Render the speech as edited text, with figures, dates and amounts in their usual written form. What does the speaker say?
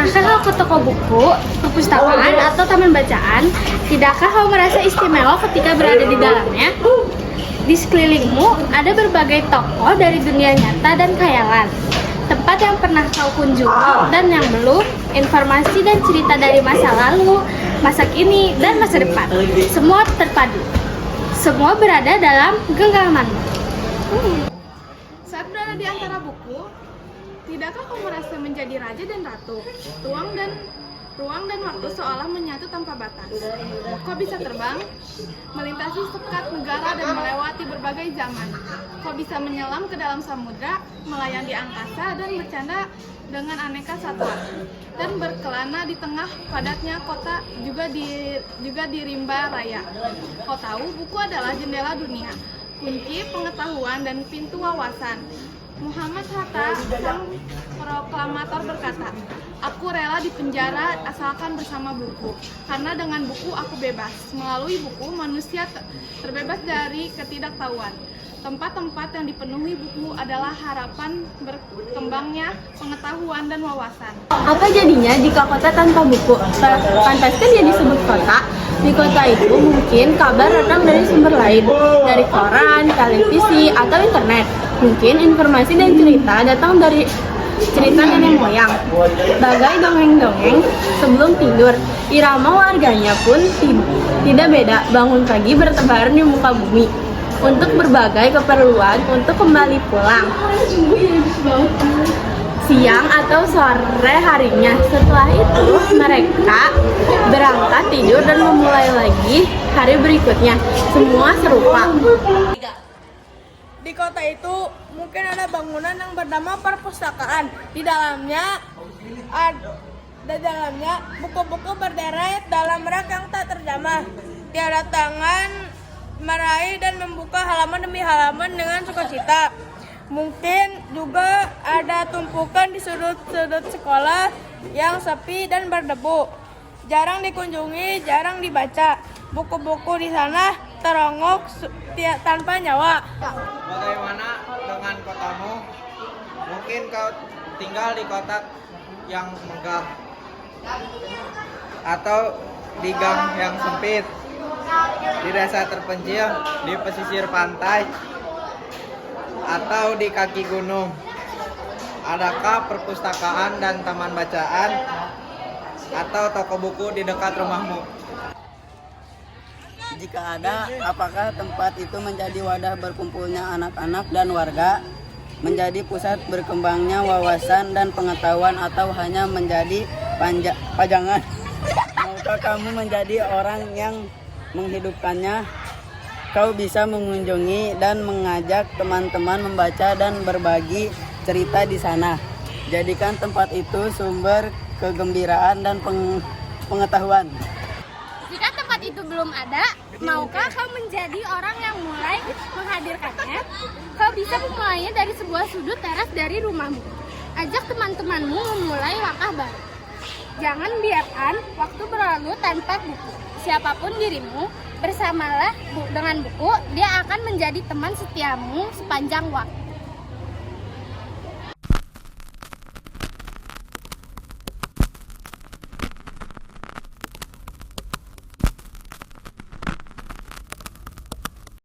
Pernahkah kau ke toko buku, perpustakaan, atau taman bacaan? Tidakkah kau merasa istimewa ketika berada di dalamnya? Di sekelilingmu ada berbagai tokoh dari dunia nyata dan khayalan. Tempat yang pernah kau kunjungi dan yang belum, informasi dan cerita dari masa lalu, masa kini, dan masa depan. Semua terpadu. Semua berada dalam genggamanmu. Saat berada di antara buku, tidakkah kau merasa menjadi raja dan ratu? Ruang dan waktu seolah menyatu tanpa batas. Kau bisa terbang, melintasi sekat negara dan melewati berbagai zaman. Kau bisa menyelam ke dalam samudra, melayang di angkasa dan bercanda dengan aneka satwa. Dan berkelana di tengah padatnya kota juga di rimba raya. Kau tahu, buku adalah jendela dunia, kunci pengetahuan dan pintu wawasan. Muhammad Hatta, sang proklamator berkata, "Aku rela dipenjara asalkan bersama buku, karena dengan buku aku bebas. Melalui buku, manusia terbebas dari ketidaktahuan. Tempat-tempat yang dipenuhi buku adalah harapan berkembangnya pengetahuan dan wawasan." Apa jadinya jika kota tanpa buku? Pantas kan dia disebut kota. Di kota itu mungkin kabar datang dari sumber lain, dari koran, televisi, atau internet. Mungkin informasi dan cerita datang dari cerita nenek moyang. Bagai dongeng-dongeng sebelum tidur, irama warganya pun tidak beda. Bangun pagi bertebaran di muka bumi untuk berbagai keperluan untuk kembali pulang siang atau sore harinya. Setelah itu mereka berangkat tidur dan memulai lagi hari berikutnya. Semua serupa. Di kota itu mungkin ada bangunan yang bernama perpustakaan. Di dalamnya buku-buku berderet dalam rak yang tak terjamah. Tiada tangan meraih dan membuka halaman demi halaman dengan sukacita. Mungkin juga ada tumpukan di sudut-sudut sekolah yang sepi dan berdebu. Jarang dikunjungi, jarang dibaca. Buku-buku di sana terongok tanpa nyawa. Bagaimana dengan kotamu? Mungkin kau tinggal di kota yang megah atau di gang yang sempit, di desa terpencil, di pesisir pantai, atau di kaki gunung. Adakah perpustakaan dan taman bacaan atau toko buku di dekat rumahmu? Jika ada, apakah tempat itu menjadi wadah berkumpulnya anak-anak dan warga, menjadi pusat berkembangnya wawasan dan pengetahuan, atau hanya menjadi pajangan? Maukah kamu menjadi orang yang menghidupkannya? Kau bisa mengunjungi dan mengajak teman-teman membaca dan berbagi cerita di sana. Jadikan tempat itu sumber kegembiraan dan pengetahuan. Jika tempat itu belum ada, maukah kau menjadi orang yang mulai menghadirkannya? Kau bisa memulainya dari sebuah sudut teras dari rumahmu. Ajak teman-temanmu memulai langkah baru. Jangan biarkan waktu berlalu tanpa buku. Siapapun dirimu, bersamalah dengan buku, dia akan menjadi teman setiamu sepanjang waktu.